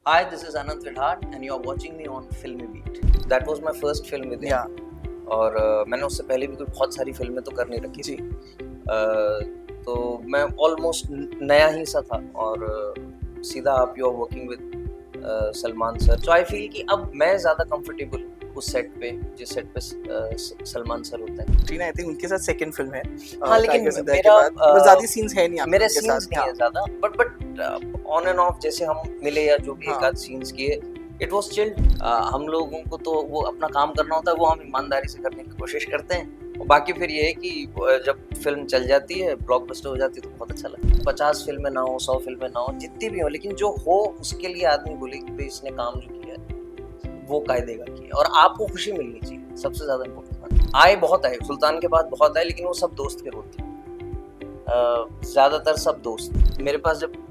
Hi, this is Anant Vidhat and you are watching me on Filmy Beat. That was my first film with him. और मैंने उससे पहले भी कोई बहुत सारी फिल्में तो कर नहीं रखी थी। तो मैं ऑलमोस्ट नया ही सा था और सीधा आप you are working with Salman sir. So I feel कि अब मैं ज़्यादा कंफर्टेबल उस सेट पे, जिस सेट पे सलमान सर होते हैं। टीना आई थिंक उनके साथ सेकंड फिल्म है। हाँ, लेकिन मेरा ज़्यादा सीन्स है नहीं मेरे सीन्स नहीं है ज़्यादा, बट ऑन एंड ऑफ जैसे हम मिले या जो भी एक आध सीन्स किए, इट वाज चिल्ड। हम लोगों को तो वो अपना काम करना होता है, वो हम ईमानदारी से करने की कोशिश करते हैं। और बाकी फिर ये है कि जब फिल्म चल जाती है, ब्लॉकबस्टर हो जाती है, तो बहुत अच्छा लगता है। 50 फिल्में ना हो, 100 फिल्में ना हो, जितनी भी हो, लेकिन जो हो उसके लिए आदमी बोले कि भाई इसने काम जो किया है वो कायदेगा किया, और आपको खुशी मिलनी चाहिए, सबसे ज्यादा इम्पोर्टेंट बात। आए बहुत आए, सुल्तान के बाद बहुत आए, लेकिन वो सब दोस्त के रोल थे। ज्यादातर सब दोस्त। मेरे पास जब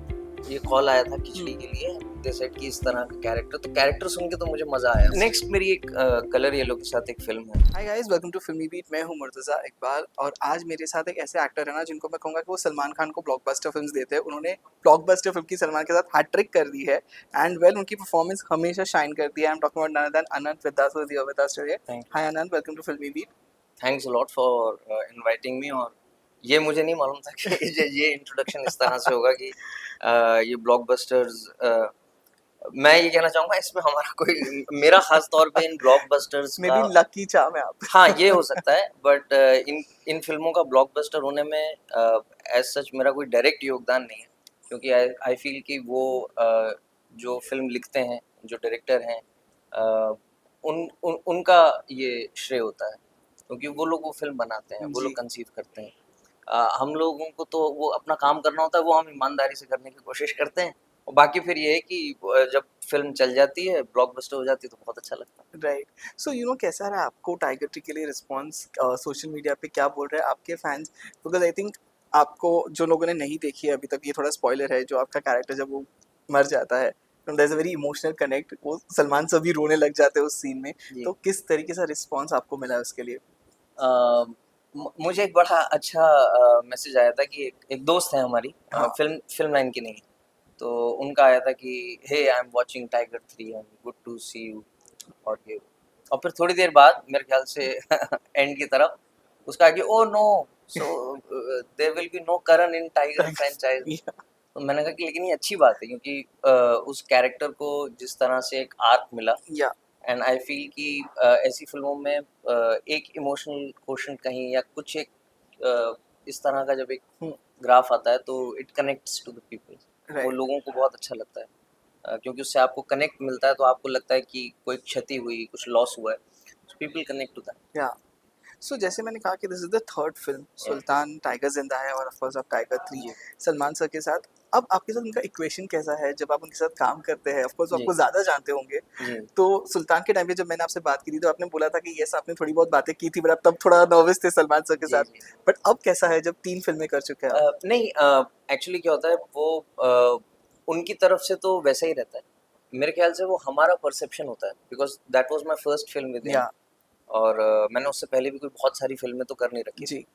ये कॉल आया था खिचड़ी के लिए, दे सेड कि इस तरह का कैरेक्टर, तो कैरेक्टर सुन के तो मुझे मजा आया। नेक्स्ट मेरी एक कलर येलो के साथ एक फिल्म है। हाय गाइस, वेलकम टू फिल्मी बीट। मैं हूं मुर्तजा इकबाल और आज मेरे साथ एक ऐसे एक्टर है ना जिनको मैं कहूंगा कि वो सलमान खान को ब्लॉकबस्टर फिल्म्स देते हैं। उन्होंने ब्लॉकबस्टर फिल्म की सलमान के साथ हैट्रिक कर दी है एंड वेल उनकी परफॉर्मेंस हमेशा शाइन करती है। I am talking about none other than Anant Vidhaat who is here with us today. Hi Anant, welcome to FilmiBeat. Thanks a lot for inviting me. और ये मुझे नहीं मालूम था कि ये इंट्रोडक्शन इस तरह से होगा कि ये ब्लॉकबस्टर्स। मैं ये कहना चाहूंगा इसमें हमारा कोई, मेरा खास तौर पे इन ब्लॉकबस्टर्स मे का, बी लकी चार्म है आप। हाँ ये हो सकता है, बट इन फिल्मों का ब्लॉकबस्टर होने में एज सच मेरा कोई डायरेक्ट योगदान नहीं है, क्योंकि आई फील कि वो जो फिल्म लिखते हैं, जो डायरेक्टर हैं, उनका ये श्रेय होता है, क्योंकि वो लोग वो फिल्म बनाते हैं, वो लोग कंसीव करते हैं। हम लोगों को तो वो अपना काम करना होता है, वो हम ईमानदारी से करने की कोशिश करते हैं। और बाकी फिर ये है कि जब फिल्म चल जाती है, ब्लॉकबस्टर हो जाती है, तो बहुत अच्छा लगता है। राइट। सो यू नो कैसा रहा आपको टाइगर ट्री के लिए रिस्पॉन्स? सोशल मीडिया पे क्या बोल रहे हैं आपके फैंस? बिकॉज आई थिंक आपको जो लोगों ने नहीं देखी है अभी तक, ये थोड़ा स्पॉइलर है, जो आपका कैरेक्टर जब वो मर जाता है, there is a very emotional connect, वो सलमान सभी रोने लग जाते हैं उस सीन में। तो किस तरीके से रिस्पॉन्स आपको मिला है उसके लिए? मुझे एक बड़ा अच्छा मैसेज आया था कि एक दोस्त है हमारी, फिल्म लाइन की नहीं, तो उनका आया था कि hey I am watching Tiger 3 and good to see you. और फिर थोड़ी देर बाद मेरे ख्याल से एंड की तरफ उसका आया कि oh no, so there will be no Karan in Tiger franchise. तो मैंने कहा कि लेकिन ये अच्छी बात है, क्योंकि उस कैरेक्टर को जिस तरह से एक आर्क मिला, एंड आई फील कि ऐसी फिल्मों में एक इमोशनल क्वेश्चन कहीं या कुछ एक इस तरह का जब एक ग्राफ आता है, तो it connects to the people. वो लोगों को बहुत अच्छा लगता है, क्योंकि उससे आपको कनेक्ट मिलता है, तो आपको लगता है कि कोई क्षति हुई, कुछ लॉस हुआ है, पीपल कनेक्ट टू दैट। या सो जैसे मैंने कहा कि this is the third film, Sultan, tiger जिंदा है और ऑफ कोर्स अब टाइगर 3 सलमान सर के साथ। अब आपके साथ उनका इक्वेशन कैसा है जब आप उनके साथ काम करते हैं? ऑफ कोर्स आपको ज़्यादा जानते होंगे। तो सुल्तान के टाइम पे जब मैंने आपसे बात की थी, तो आपने बोला था कि यस आपने थोड़ी बहुत बातें की थी, बट आप तब थोड़ा नर्वस थे सलमान सर के साथ। बट अब कैसा है जब 3 फिल्में कर चुके हैं आप? नहीं, एक्चुअली क्या होता है, वो उनकी तरफ से तो वैसा ही रहता है। मेरे ख्याल से वो हमारा परसेप्शन होता है, because that was my first film with him. और मैंने उससे पहले भी कोई बहुत सारी फिल्में तो कर नहीं रखी थी।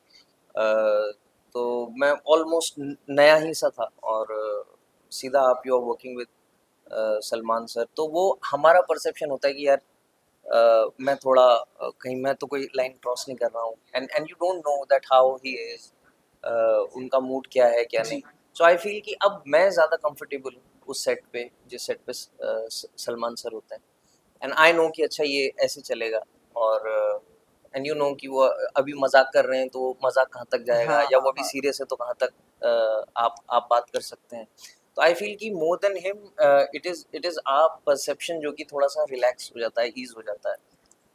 तो मैं ऑलमोस्ट नया ही सा था, और सीधा आप you are working with Salman sir, तो वो हमारा परसेप्शन होता है कि यार मैं थोड़ा कहीं मैं तो कोई लाइन क्रॉस नहीं कर रहा हूँ, and you don't know that how he is, उनका मूड क्या है क्या नहीं। सो आई फील कि अब मैं ज़्यादा कंफर्टेबल हूँ उस सेट पे, जिस सेट पे सलमान सर होते हैं, एंड आई नो कि अच्छा ये ऐसे चलेगा। और एंड यू नो कि वो अभी मजाक कर रहे हैं, तो वो मजाक कहाँ तक जाएगा, या वो अभी सीरियस है तो कहाँ तक आप बात कर सकते हैं। तो आई फील कि more than him it is our perception जो कि थोड़ा सा रिलैक्स हो जाता है, ईज हो जाता है।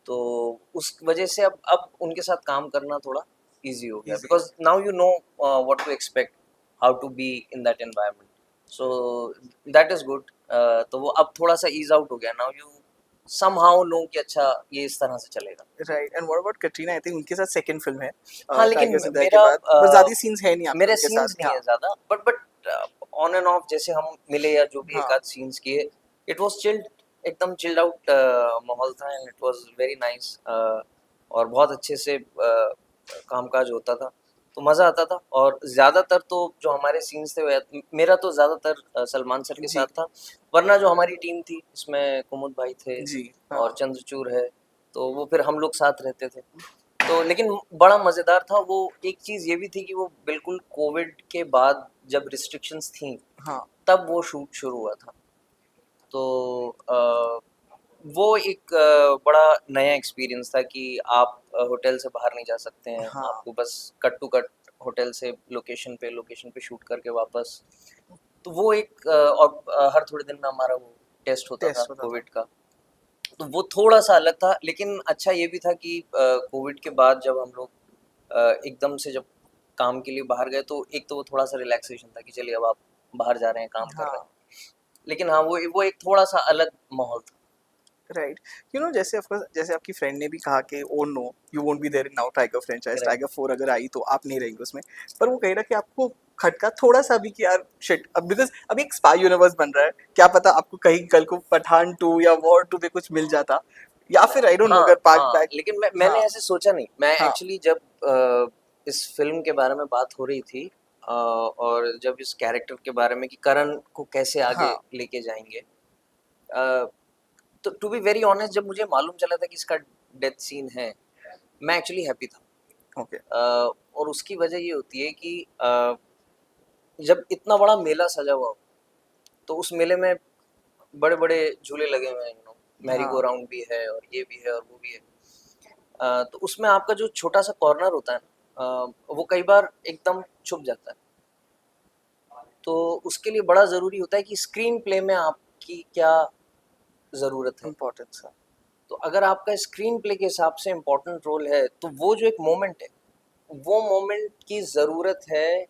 तो उस वजह से अब उनके साथ काम करना थोड़ा इजी हो गया, because now you know what to expect, how to be in that environment. So that is good. तो वो अब थोड़ा सा ईज आउट हो गया, नाउ यू somehow नो कि अच्छा ये इस तरह से चलेगा। Right. And what about Katrina? I think उनके साथ सेकंड फिल्म है। हाँ, लेकिन मेरा पर ज्यादा सीन्स है नहीं आपके मेरे उनके सीन्स साथ। नहीं है ज्यादा, बट ऑन एंड ऑफ जैसे हम मिले या जो भी एक आध सीन्स किए, इट वाज चिल्ड, एकदम चिल्ड आउट माहौल था, and it was very nice. और बहुत अच्छे से कामकाज होता था। तो मज़ा आता था। और ज़्यादातर तो जो हमारे सीन्स थे मेरा तो ज़्यादातर सलमान सर के जी साथ था। वरना जो हमारी टीम थी इसमें कुमुद भाई थे जी और हाँ चंद्रचूड़ है, तो वो फिर हम लोग साथ रहते थे। तो लेकिन बड़ा मज़ेदार था वो। एक चीज़ ये भी थी कि वो बिल्कुल कोविड के बाद जब रिस्ट्रिक्शंस थी हाँ तब वो शूट शुरू हुआ था। तो वो एक बड़ा नया एक्सपीरियंस था कि आप होटल से बाहर नहीं जा सकते हैं, हाँ आपको बस कट टू कट होटल से लोकेशन पे शूट करके वापस। तो वो एक और हर थोड़े दिन में हमारा वो टेस्ट होता था टेस्ट होता था कोविड का। तो वो थोड़ा सा अलग था, लेकिन अच्छा ये भी था कि कोविड के बाद जब हम लोग एकदम से जब काम के लिए बाहर गए तो एक तो वो थोड़ा सा रिलैक्सेशन था कि चलिए अब आप बाहर जा रहे हैं, काम कर रहे हाँ हैं। लेकिन हाँ, वो एक थोड़ा सा अलग माहौल था। राइट यू नो जैसे ऑफ कोर्स जैसे आपकी फ्रेंड ने भी कहा कि oh no you won't be there in now Tiger franchise correct. Tiger 4 अगर आई तो आप नहीं रहेंगे उसमें पर वो कह रहा कि आपको खटका थोड़ा सा भी कि यार शिट अब बिकॉज अभी एक स्पाई यूनिवर्स बन रहा है क्या पता आपको कहीं कल को पठान 2 या वॉर 2 पे कुछ मिल जाता या फिर आई डोंट नो हाँ, अगर पार्ट हाँ, बैक लेकिन मैंने हाँ ऐसे सोचा नहीं। मैं हाँ एक्चुअली जब इस फ़िल्म के बारे में बात हो रही थी और जब इस कैरेक्टर के बारे में कि करण को कैसे आगे हाँ लेके जाएँगे, अ, तो टू बी वेरी ऑनेस्ट जब मुझे मालूम चला था कि इसका डेथ सीन है, मैं एक्चुअली हैप्पी था। ओके और उसकी वजह ये होती है कि जब इतना बड़ा मेला सजा हुआ हो, तो उस मेले में बड़े-बड़े झूले लगे हुए हैं, मैरी गो हाँ राउंड भी है और ये भी है और वो भी है। तो उसमें आपका जो छोटा-सा कॉर्नर होता है ना, वो कई बार एकदम छुप जाता है। तो उसके लिए बड़ा ज़रूरी होता है कि स्क्रीन प्ले में आपकी क्या ज़रूरत है। इम्पोर्टेंस है तो अगर आपका स्क्रीन प्ले के हिसाब से इम्पोर्टेंट रोल है, तो वो जो एक मोमेंट है, वो मोमेंट की ज़रूरत है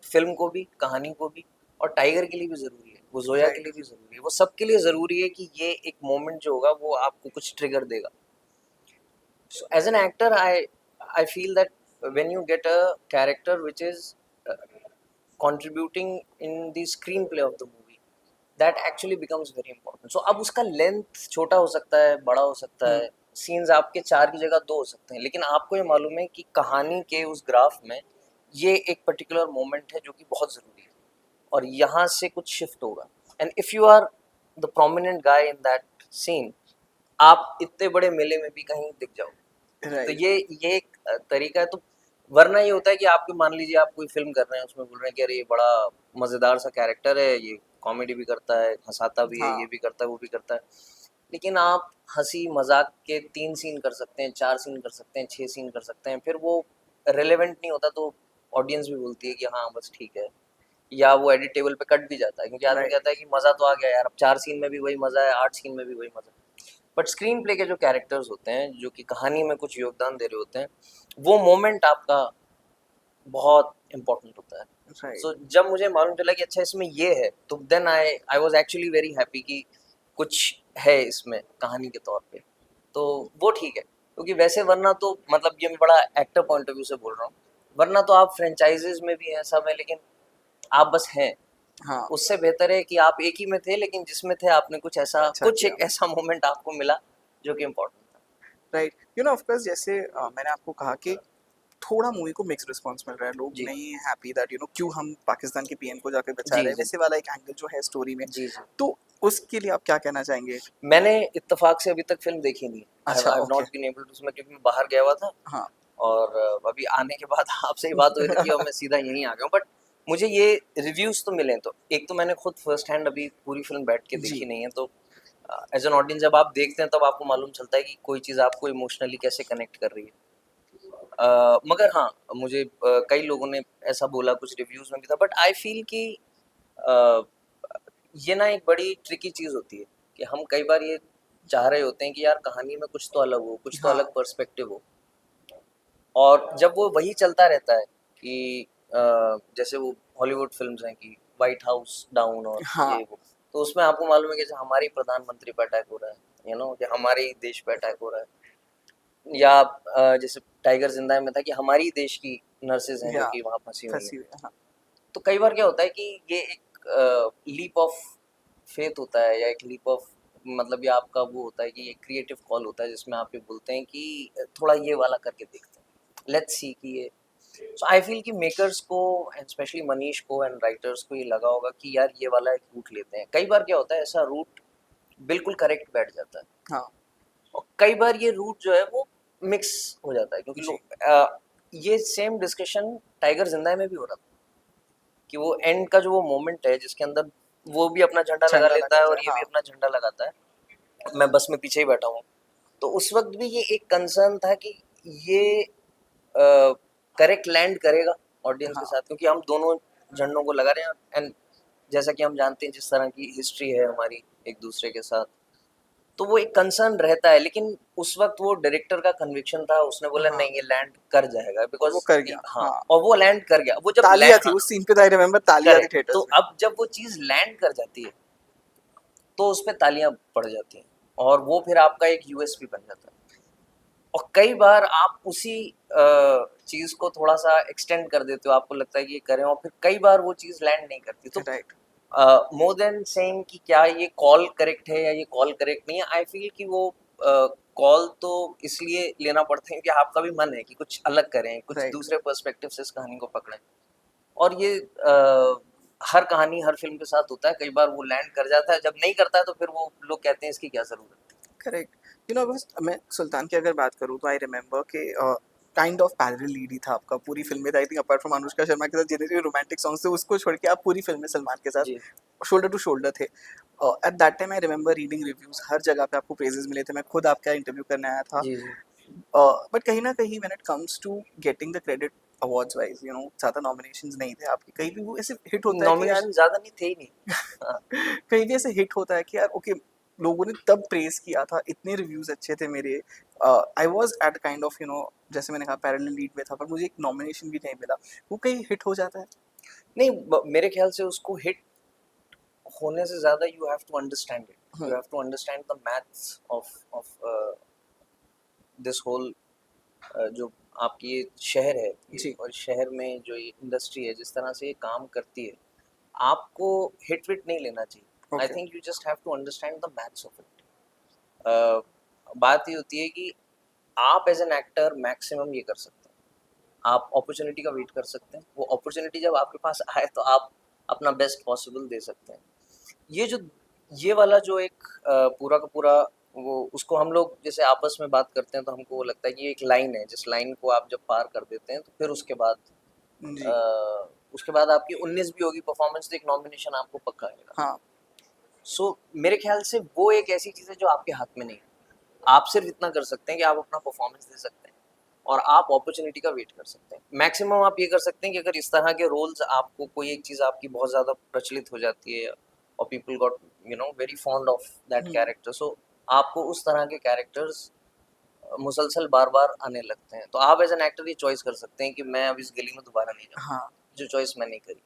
फ़िल्म को भी, कहानी को भी और टाइगर के लिए भी ज़रूरी है, वो ज़ोया के राइट लिए भी ज़रूरी है, वो सबके लिए ज़रूरी है कि ये एक मोमेंट जो होगा वो आपको कुछ ट्रिगर देगा। So as an actor, I feel that when you get a character which is uh, contributing in the screenplay of the movie, that actually becomes very important. So अब उसका लेंथ छोटा हो सकता है, बड़ा हो सकता हम्म है, सीन्स आपके 4 की जगह 2 हो सकते हैं, लेकिन आपको ये मालूम है कि कहानी के उस ग्राफ में ये एक पर्टिकुलर मोमेंट है जो कि बहुत ज़रूरी है और यहाँ से कुछ शिफ्ट होगा। And if you are the prominent guy in that scene, आप इतने बड़े मेले में भी कहीं दिख जाओ। तो राइट ये एक तरीका है। तो वरना ये होता है कि आपके मान लीजिए आप कोई फ़िल्म कर रहे हैं, उसमें बोल रहे हैं कि अरे ये बड़ा मज़ेदार सा कैरेक्टर है, ये कॉमेडी भी करता है, हँसाता भी है, ये हाँ भी करता है, वो भी करता है। लेकिन आप हँसी-मज़ाक के 3 सीन कर सकते हैं, 4 सीन कर सकते हैं, 6 सीन कर सकते हैं, फिर वो रिलेवेंट नहीं होता तो ऑडियंस भी बोलती है कि हाँ, बस ठीक है। या वो एडिटेबल पे कट भी जाता है क्योंकि आदमी राइट कहता है कि मज़ा तो आ गया यार, अब 4 सीन में भी वही मज़ा है, 8 सीन में भी वही मज़ा है। बट स्क्रीन प्ले के जो कैरेक्टर्स होते हैं जो कि कहानी में कुछ योगदान दे रहे होते हैं, वो मोमेंट आपका बहुत इम्पोर्टेंट होता है। राइट सो जब मुझे मालूम चला कि अच्छा इसमें ये है, तो then I was actually very happy कि कुछ है इसमें कहानी के तौर पे। तो वो ठीक है, क्योंकि वैसे वरना तो मतलब ये मैं बड़ा एक्टर पॉइंट ऑफ व्यू से बोल रहा हूँ, वरना तो आप फ्रेंचाइजीज में भी हैं, सब है, लेकिन आप बस हैं। हाँ उससे बेहतर है कि आप एक ही में थे, लेकिन जिसमें थे आपने अच्छा कुछ किया एक ऐसा मोमेंट आपको मिला जो कि इम्पोर्टेंट था। Right you no of course जैसे मैंने आपको कहा कि थोड़ा मूवी को मिक्स रिस्पांस मिल रहा है लोग जी नहीं हैप्पी दैट यू नो क्यों हम पाकिस्तान के पीएम को जाकर बचा जी रहे हैं जी वैसे वाला एक एंगल जो है स्टोरी में जी जी। तो उसके लिए आप क्या कहना चाहेंगे मैंने इत्तेफाक से अभी तक फ़िल्म देखी नहीं। अच्छा I have okay not been able to, उसमें क्योंकि मैं बाहर गया हुआ था हाँ और अभी आने के बाद आपसे ही बात हुई थी और मैं सीधा यहीं आ गया हूँ। बट मुझे ये रिव्यूज़ तो मिले, तो एक तो मैंने खुद फर्स्ट हैंड अभी पूरी फ़िल्म बैठ के जी देखी नहीं है, तो एज़ एन ऑडियंस जब आप देखते हैं तब आपको मालूम चलता है कि कोई चीज़ आपको इमोशनली कैसे कनेक्ट कर रही है। मगर हाँ, मुझे कई लोगों ने ऐसा बोला, कुछ रिव्यूज़ में भी था, बट आई फ़ील कि अ, ये ना एक बड़ी ट्रिकी चीज़ होती है कि हम कई बार ये चाह रहे होते हैं कि यार कहानी में कुछ तो अलग हो, कुछ तो हाँ अलग पर्सपेक्टिव हो, और जब वो वही चलता रहता है कि जैसे वो हॉलीवुड फ़िल्म्स हैं कि व्हाइट हाउस डाउन और हाँ ये वो, तो उसमें आपको मालूम है कि जैसे हमारे ही प्रधानमंत्री पे अटैक हो रहा है, कि हमारे ही देश पे अटैक हो रहा है, या जैसे टाइगर ज़िंदा है में था कि हमारी ही देश की नर्सेज़ हैं जो या कि वहाँ फँसी हुई हैं। फंसी हुई है, हाँ तो कई बार क्या होता है कि ये एक लीप ऑफ फेथ होता है, या एक लीप ऑफ मतलब ये आपका वो होता है कि एक क्रिएटिव कॉल होता है जिसमें आप ये बोलते हैं कि थोड़ा ये वाला करके देखते हैं, लेट्स सी कि ये सो आई फील कि मेकर्स को एंड स्पेशली मनीष को एंड राइटर्स को ये लगा होगा कि यार ये वाला एक रूट लेते हैं। कई बार क्या होता है, ऐसा रूट बिल्कुल करेक्ट बैठ जाता है, हाँ और कई बार ये रूट जो है वो मिक्स हो जाता है, क्योंकि जी लोग ये सेम डिस्कशन टाइगर जिंदा है में भी हो रहा था कि वो एंड का जो वो मोमेंट है जिसके अंदर वो भी अपना झंडा लगा झंडा लेता है लगाता और है ये भी हाँ अपना झंडा लगाता है, मैं बस में पीछे ही बैठा हूँ। तो उस वक्त भी ये एक कंसर्न था कि ये करेक्ट लैंड करेगा ऑडियंस के हाँ साथ, क्योंकि हम दोनों झंडों को लगा रहे हैं, एंड जैसा कि हम जानते हैं जिस तरह की हिस्ट्री है हमारी एक दूसरे के साथ, तो वो एक कंसर्न रहता है। लेकिन उस वक्त वो डायरेक्टर का कन्विक्शन था, उसने बोला हाँ नहीं ये लैंड कर जाएगा, और वो बिकॉज कर गया हाँ, हाँ। और वो लैंड कर गया। वो जब तालियां लैंड, थी हाँ उस सीन पे, आई रिमेम्बर तालियां थी करेक्ट, तो थिएटर्स में। अब जब वो चीज लैंड कर जाती है तो उस पे तालियां पड़ जाती हैं, और वो फिर आपका एक यूएसपी बन जाता है। और कई बार आप उसी चीज को थोड़ा सा एक्सटेंड कर देते हो, आपको लगता है कि ये करें, और फिर कई बार वो चीज लैंड नहीं करती। तो राइट मोर देन सेइंग कि क्या ये कॉल करेक्ट है या ये कॉल करेक्ट नहीं है, आई फील कि वो कॉल तो इसलिए लेना पड़ता है कि आपका भी मन है कि कुछ अलग करें, कुछ राइट दूसरे पर्सपेक्टिव से इस कहानी को पकड़ें। और ये हर कहानी हर फिल्म के साथ होता है, कई बार वो लैंड कर जाता है, जब नहीं करता है तो फिर वो लोग कहते हैं इसकी क्या जरूरत थी। करेक्ट। यू नो बस मैं सुल्तान की अगर बात करूँ तो आई रिमेम्बर कि काइंड ऑफ पैरेलल लीड ही था आपका पूरी फिल्म में। I think apart from Anushka Sharma के साथ जितने भी रोमांटिक सॉन्ग्स थे उसको छोड़ के आप पूरी फिल्म में सलमान के साथ जी शोल्डर टू शोल्डर थे। At that time I remember reading reviews, हर जगह पे आपको प्रेजेस मिले थे। मैं खुद आपका इंटरव्यू करने आया था। जी जी। बट कहीं ना कहीं when it comes to getting the credit awards wise, you know ज़्यादा नॉमिनेशंस नहीं थे आपके। कहीं भी वो ऐसे हिट होता है कि यार नॉमिनेशन ज्यादा नहीं थे ही नहीं। हाँ, कहीं भी ऐसे हिट होता है कि यार ओके, लोगों ने तब प्रेज किया था, इतने रिव्यूज अच्छे थे मेरे। I was at kind of, you know, जैसे मैंने कहा पैरेलल लीड में था, पर मुझे एक नॉमिनेशन भी नहीं मिला। वो कहीं हिट हो जाता है। नहीं मेरे ख्याल से उसको हिट होने से ज्यादा you have to understand it, you hmm have to understand the maths of this whole, जो आपकी ये शहर है ये, जी और शहर में जो ये इंडस्ट्री है जिस तरह से ये काम करती है, आपको हिट विट नहीं लेना चाहिए। I okay think you just have to understand the maths of it. बात ये होती है कि आप एज एन एक्टर मैक्सिमम ये कर सकते हैं, आप अपॉर्चुनिटी का वेट कर सकते हैं, वो अपॉर्चुनिटी जब आपके पास आए तो आप अपना बेस्ट पॉसिबल दे सकते हैं। ये जो ये वाला जो एक पूरा का पूरा, वो उसको हम लोग जैसे आपस में बात करते हैं तो हमको वो लगता है कि ये एक लाइन है, जिस लाइन को आप जब पार कर देते हैं तो फिर जी उसके बाद आपकी 19 भी होगी परफॉर्मेंस तो एक नॉमिनेशन आपको पक्का आएगा। हाँ सो मेरे ख्याल से वो एक ऐसी चीज़ है जो आपके हाथ में नहीं है। आप सिर्फ इतना कर सकते हैं कि आप अपना परफॉर्मेंस दे सकते हैं और आप अपॉर्चुनिटी का वेट कर सकते हैं। मैक्सिमम आप ये कर सकते हैं कि अगर इस तरह के रोल्स, आपको कोई एक चीज़ आपकी बहुत ज़्यादा प्रचलित हो जाती है और people got very fond of that hmm character, so आपको उस तरह के कैरेक्टर्स मुसलसल बार बार आने लगते हैं, तो आप एज एन एक्टर ये चॉइस कर सकते हैं कि मैं अब इस गली में दोबारा नहीं जाऊँगा, हाँ। जो चॉइस मैंने करी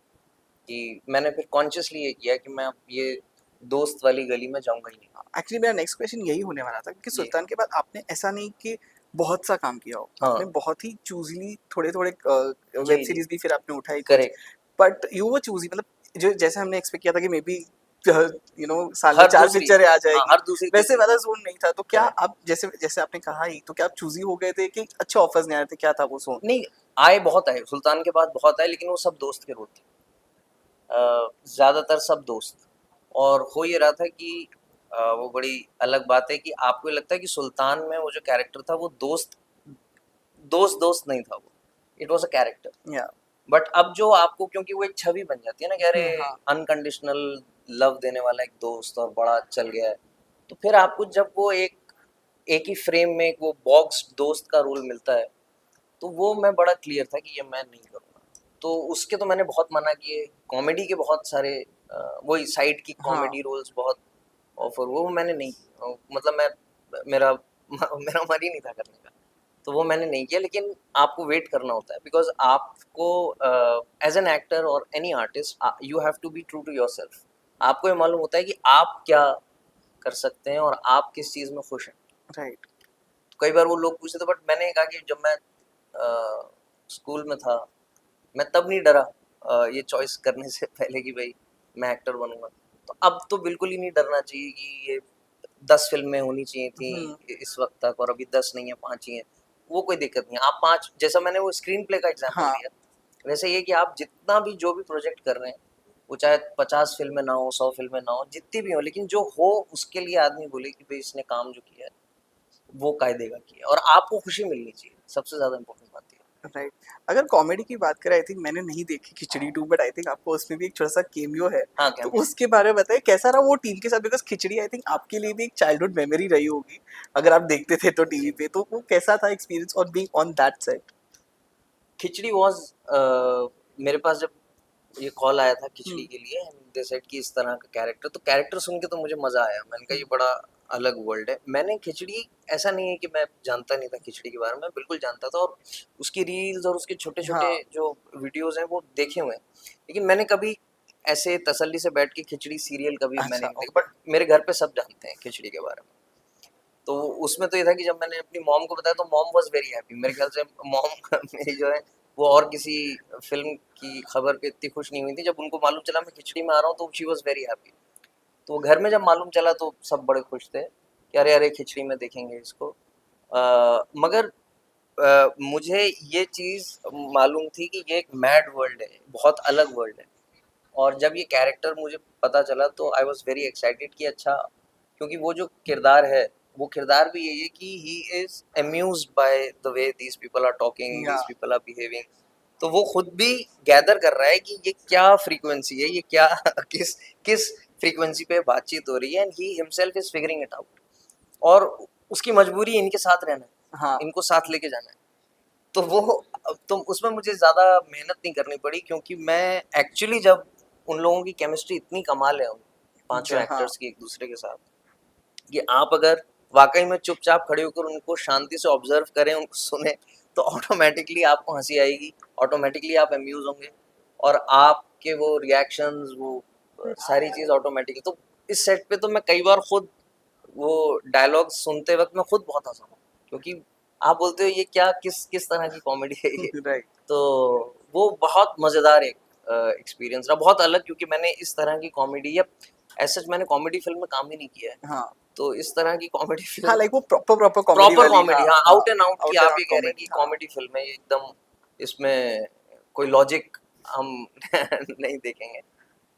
कि मैंने फिर कॉन्शियसली ये किया कि मैं अब ये दोस्त वाली गली में जाऊँगा ही नहीं। एक्चुअली मेरा नेक्स्ट क्वेश्चन यही होने वाला था, क्योंकि जी सुल्तान के बाद आपने ऐसा नहीं कि बहुत सा काम किया हो, हाँ आपने बहुत ही चूजली थोड़े थोड़े वेब जी जी सीरीज भी फिर आपने उठाई कुछ। करेक्ट। बट यू वो चूजी, मतलब जो जैसे हमने एक्सपेक्ट किया था कि मे बी यू नो साल में हर 4 दूसरी, पिक्चरें आ हाँ जाएगी, हर दूसरी वैसे तीसरी, वाला जोन नहीं था। तो क्या करेक्ट। आप जैसे जैसे आपने कहा ही, तो क्या आप चूजी हो गए थे कि अच्छे ऑफर्स नहीं आ रहे थे, क्या था वो जोन? नहीं, आए बहुत आए, सुल्तान के बाद बहुत आए, लेकिन वो सब दोस्त के रोल थे, ज़्यादातर सब दोस्त। और हो ये रहा था कि वो बड़ी अलग बात है कि आपको ये लगता है कि सुल्तान में वो जो कैरेक्टर था वो दोस्त दोस्त दोस्त नहीं था, वो इट वाज अ कैरेक्टर। या बट अब जो आपको, क्योंकि वो एक छवि बन जाती है ना कि अरे हाँ अनकंडीशनल लव देने वाला एक दोस्त और बड़ा चल गया है, तो फिर आपको जब वो एक ही फ्रेम में एक वो बॉक्स दोस्त का रोल मिलता है, तो वो मैं बड़ा क्लियर था कि ये मैं नहीं करूँगा। तो उसके तो मैंने बहुत मना किए, कॉमेडी के बहुत सारे वही साइड की हाँ कॉमेडी रोल्स बहुत ऑफर, वो मैंने नहीं मतलब मैं मेरा मेरा मन ही नहीं था करने का, तो वो मैंने नहीं किया। लेकिन आपको वेट करना होता है, बिकॉज आपको एज एन एक्टर और any artist you have to be true to yourself. आपको ये मालूम होता है कि आप क्या कर सकते हैं और आप किस चीज़ में खुश हैं। राइट तो कई बार वो लोग पूछते थे, बट मैंने कहा कि जब मैं स्कूल में था मैं तब नहीं डरा ये चॉइस करने से पहले कि भाई मैं एक्टर बनूंगा। तो अब तो बिल्कुल ही नहीं डरना चाहिए कि ये 10 फिल्में होनी चाहिए थी इस वक्त तक और अभी 10 नहीं है, 5 ही हैं। वो कोई दिक्कत नहीं है। आप 5 जैसा मैंने वो स्क्रीन प्ले का एग्जांपल हाँ दिया, वैसे ये कि आप जितना भी जो भी प्रोजेक्ट कर रहे हैं, वो चाहे 50 फ़िल्में ना हो, 100 फ़िल्में ना हो, जितनी भी हो, लेकिन जो हो उसके लिए आदमी बोले कि भई इसने काम जो किया है, वो कायदे का किया है और आपको खुशी मिलनी चाहिए, सबसे ज़्यादा इम्पोर्टेंट बात ये है। राइट। अगर कॉमेडी की बात करें, आई थिंक मैंने नहीं देखी खिचड़ी 2, बट आई थिंक आपको उसमें भी एक छोटा सा केमियो है, हाँ, तो कैमियो। उसके बारे में बताइए कैसा रहा वो टीम के साथ, बिकॉज खिचड़ी आई थिंक आपके लिए भी एक चाइल्डहुड मेमोरी रही होगी अगर आप देखते थे तो टीवी जी। पे, तो वो कैसा था experience on being on that set? Khichdi was मेरे पास जब ये कॉल आया था खिचड़ी हम्म। के लिए, दे सेड कि इस तरह का कैरेक्टर, तो कैरेक्टर सुन के तो मुझे मज़ा आया। मैंने कहा ये बड़ा अलग वर्ल्ड है। मैंने खिचड़ी, ऐसा नहीं है कि मैं जानता नहीं था खिचड़ी के बारे में, बिल्कुल जानता था और उसकी रील्स और उसके छोटे-छोटे हाँ। जो वीडियोज़ हैं वो देखे हुए हैं। लेकिन मैंने कभी ऐसे तसल्ली से बैठ के खिचड़ी सीरियल कभी मैंने अच्छा, नहीं देखा, ओके। बट मेरे घर पे सब जानते हैं खिचड़ी के बारे में। तो उसमें तो ये था कि जब मैंने अपनी मॉम को बताया तो मॉम वाज़ वेरी हैप्पी। मेरे ख्याल से मॉम मेरी जो है वो और किसी फ़िल्म की खबर पे इतनी खुश नहीं हुई थी। जब उनको मालूम चला मैं खिचड़ी में आ रहा हूँ तो शी वाज़ वेरी हैप्पी। तो घर में जब मालूम चला तो सब बड़े खुश थे कि अरे, अरे खिचड़ी में देखेंगे इसको। मगर मुझे ये चीज़ मालूम थी कि ये एक मैड वर्ल्ड है, बहुत अलग वर्ल्ड है। और जब ये कैरेक्टर मुझे पता चला तो आई वाज़ वेरी एक्साइटेड कि अच्छा, क्योंकि वो जो किरदार है, वो किरदार भी यही है कि he is amused by the way these people are talking, या दीज़ पीपल आर बिहेविंग। तो वो खुद भी गैदर कर रहा है कि ये क्या फ्रीक्वेंसी है, ये क्या किस किस फ्रीक्वेंसी पे बातचीत हो रही है, and he himself is figuring it out. और उसकी मजबूरी है इनके साथ रहना है, हाँ। इनको साथ लेके जाना है। तो वो, तो उसमें मुझे ज़्यादा मेहनत नहीं करनी पड़ी क्योंकि मैं एक्चुअली जब उन लोगों की केमिस्ट्री इतनी कमाल है उन पाँचों हाँ। एक्टर्स की एक-दूसरे के साथ, कि आप अगर वाक़ई में चुपचाप खड़े होकर उनको शांति से ऑब्ज़र्व करें, उनको सुनें, तो ऑटोमैटिकली आपको हँसी आएगी, ऑटोमैटिकली आप अम्यूज़ होंगे और आपके वो रिएक्शंस, वो सारी चीज़ ऑटोमैटिकली। तो इस सेट पे तो मैं कई बार खुद वो डायलॉग सुनते वक़्त मैं खुद बहुत हँसा हूँ, क्योंकि आप बोलते हो ये क्या, किस किस तरह की कॉमेडी है ये? राइट। तो वो बहुत मज़ेदार एक एक्सपीरियंस रहा, बहुत अलग, क्योंकि मैंने इस तरह की कॉमेडी या एज़ सच मैंने कॉमेडी फ़िल्म में काम ही नहीं किया है। हाँ। तो इस तरह की कॉमेडी हाँ, फ़िल्म, लाइक वो प्रॉपर प्रॉपर कॉमेडी प्रॉपर वाली, कॉमेडी, हाँ, हाँ, हाँ, आउट एंड आउट, कि आउट एंड आप ये आउट कह रहे हैं कि कॉमेडी, हाँ। कॉमेडी फ़िल्म है ये एकदम, इसमें कोई लॉजिक हम नहीं देखेंगे।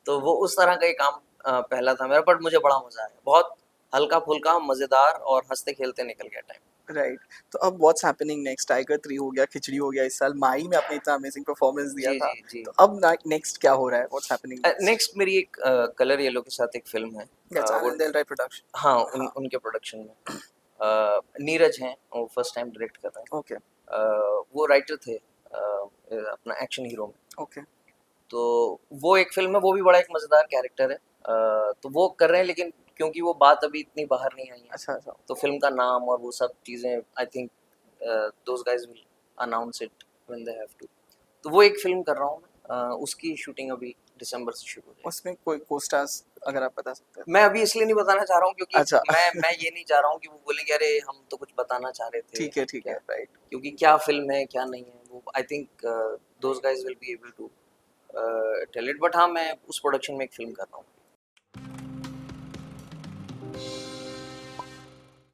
तो वो उस तरह का ही काम पहला था मेरा, बट मुझे बड़ा मज़ा आया। बहुत हल्का-फुल्का, मज़ेदार और हँसते-खेलते निकल गया टाइम। राइट। तो अब व्हाट्स हैपनिंग नेक्स्ट? टाइगर 3 हो गया, खिचड़ी हो गया, इस साल माही में आपने इतना अमेजिंग परफॉर्मेंस दिया जी, था, जी, जी। तो अब नेक्स्ट क्या हो रहा है? What's happening next? नेक्स्ट मेरी एक कलर येलो के साथ एक फ़िल्म है। दैट्स वो, आनंद एल राय प्रोडक्शन। हाँ, हाँ। उनके प्रोडक्शन में नीरज हैं, वो फर्स्ट टाइम डायरेक्ट कर रहे हैं। ओके। वो राइटर थे अपना एक्शन हीरो में। ओके। तो वो एक फ़िल्म है, वो भी बड़ा एक मज़ेदार कैरेक्टर है। तो वो कर रहे हैं, लेकिन क्योंकि वो बात अभी इतनी बाहर नहीं आई है, अच्छा, अच्छा। तो फ़िल्म का नाम और वो सब चीज़ें I think those guys will announce it when they have to. तो वो एक फ़िल्म कर रहा हूँ मैं, उसकी शूटिंग अभी दिसंबर से शुरू हो जाएगी। उसमें कोई को-स्टार्स अगर आप बता सकते हैं तो? मैं अभी इसलिए नहीं बताना चाह रहा हूँ क्योंकि अच्छा। मैं ये नहीं चाह रहा हूँ कि वो बोलेंगे अरे हम तो कुछ बताना चाह रहे थे या ठीक है, क्या, राइट। क्योंकि क्या फ़िल्म है, क्या नहीं है, वो I think those guys will be able to tell it, but हाँ, मैं उस प्रोडक्शन में एक फ़िल्म कर रहा हूँ।